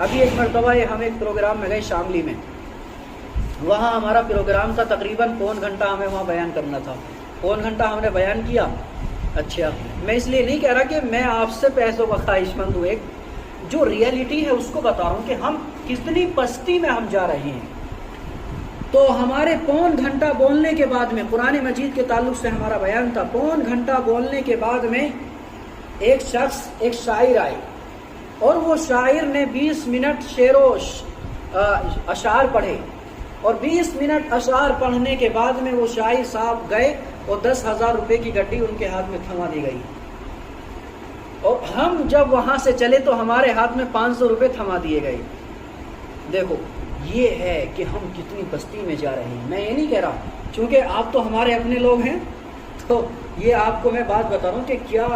ابھی ایک مرتبہ ہم ایک پروگرام میں گئے شاملی میں، وہاں ہمارا پروگرام تھا تقریباً پون گھنٹہ، ہمیں وہاں بیان کرنا تھا، پون گھنٹہ ہم نے بیان کیا۔ اچھا، میں اس لیے نہیں کہہ رہا کہ میں آپ سے پیسوں کا خواہش مند ہوں، ایک جو ریئلٹی ہے اس کو بتا رہا ہوں کہ ہم کتنی پستی میں ہم جا رہے ہیں۔ تو ہمارے پون گھنٹہ بولنے کے بعد میں، قرآن مجید کے تعلق سے ہمارا بیان تھا، پون گھنٹہ بولنے کے بعد میں ایک شخص، ایک شاعر آئے، اور وہ شاعر نے 20 منٹ شعر و اشعار پڑھے، اور 20 منٹ اشعار پڑھنے کے بعد میں وہ شاعر صاحب گئے اور 10,000 روپے کی گڈی ان کے ہاتھ میں تھما دی گئی، اور ہم جب وہاں سے چلے تو ہمارے ہاتھ میں 500 روپے تھما دیے گئے۔ دیکھو یہ ہے کہ ہم کتنی پستی میں جا رہے ہیں۔ میں یہ نہیں کہہ رہا، چونکہ آپ تو ہمارے اپنے لوگ ہیں، تو یہ آپ کو میں بات بتا رہا ہوں کہ کیا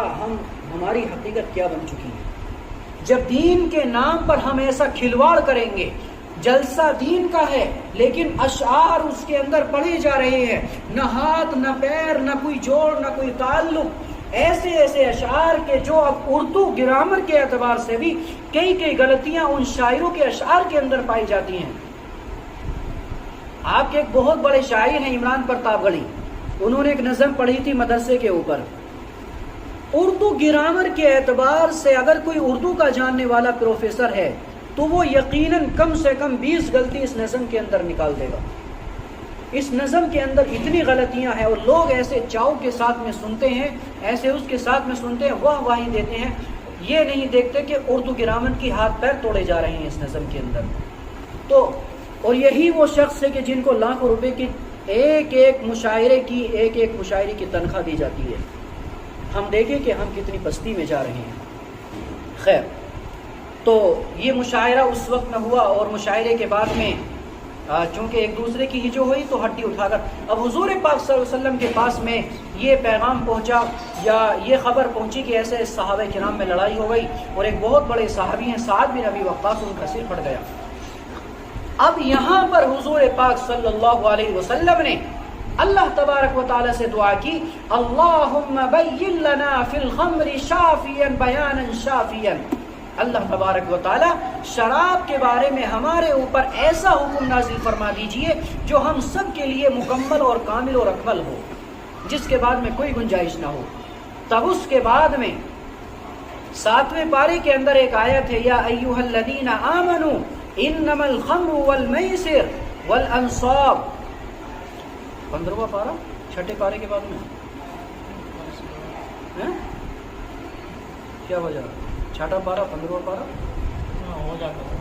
ہماری حقیقت کیا بن چکی ہے۔ جب دین کے نام پر ہم ایسا کھلواڑ کریں گے، جلسہ دین کا ہے لیکن اشعار اس کے اندر پڑھے جا رہے ہیں، نہ ہاتھ نہ پیر نہ کوئی جوڑ نہ کوئی تعلق، ایسے ایسے اشعار کے جو اب اردو گرامر کے اعتبار سے بھی کئی غلطیاں ان شاعروں کے اشعار کے اندر پائی جاتی ہیں۔ آپ کے ایک بہت بڑے شاعر ہیں عمران پرتاپ گڑھی، انہوں نے ایک نظم پڑھی تھی مدرسے کے اوپر، اردو گرامر کے اعتبار سے اگر کوئی اردو کا جاننے والا پروفیسر ہے تو وہ یقیناً کم سے کم 20 غلطی اس نظم کے اندر نکال دے گا۔ اس نظم کے اندر اتنی غلطیاں ہیں، اور لوگ ایسے چاؤ کے ساتھ میں سنتے ہیں، ایسے اس کے ساتھ میں سنتے ہیں، واہ واہی دیتے ہیں، یہ نہیں دیکھتے کہ اردو گرامر کی ہاتھ پیر توڑے جا رہے ہیں اس نظم کے اندر۔ تو اور یہی وہ شخص ہے کہ جن کو لاکھوں روپے کی ایک ایک مشاعرے کی تنخواہ دی جاتی ہے۔ ہم دیکھیں کہ ہم کتنی پستی میں جا رہے ہیں۔ خیر، تو یہ مشاعرہ اس وقت میں ہوا، اور مشاعرے کے بعد میں چونکہ ایک دوسرے کی ہجو ہوئی تو ہڈی اٹھا کر اب حضور پاک صلی اللہ علیہ وسلم کے پاس میں یہ پیغام پہنچا یا یہ خبر پہنچی کہ ایسے صحابہ کرام میں لڑائی ہو گئی، اور ایک بہت بڑے صحابی ہیں سعد بن ابی وقاص، ان کا سر پھٹ گیا۔ اب یہاں پر حضور پاک صلی اللہ علیہ وسلم نے اللہ تبارک و تعالی سے دعا کی، اللہم بین لنا فی الخمر شافیا بیانا شافیا، اللہ تبارک و تعالی شراب کے بارے میں ہمارے اوپر ایسا حکم نازل فرما دیجئے جو ہم سب کے لیے مکمل اور کامل اور اکمل ہو، جس کے بعد میں کوئی گنجائش نہ ہو۔ تب اس کے بعد میں 7ویں پارے کے اندر ایک آیت ہے، یا ایھا الذین آمنوا انما الخمر والمیسر والانصاب، 15واں پارہ 6 پارے کے بعد میں کیا وجہ 6 پارہ 15واں پارہ ہو جاتا ہے۔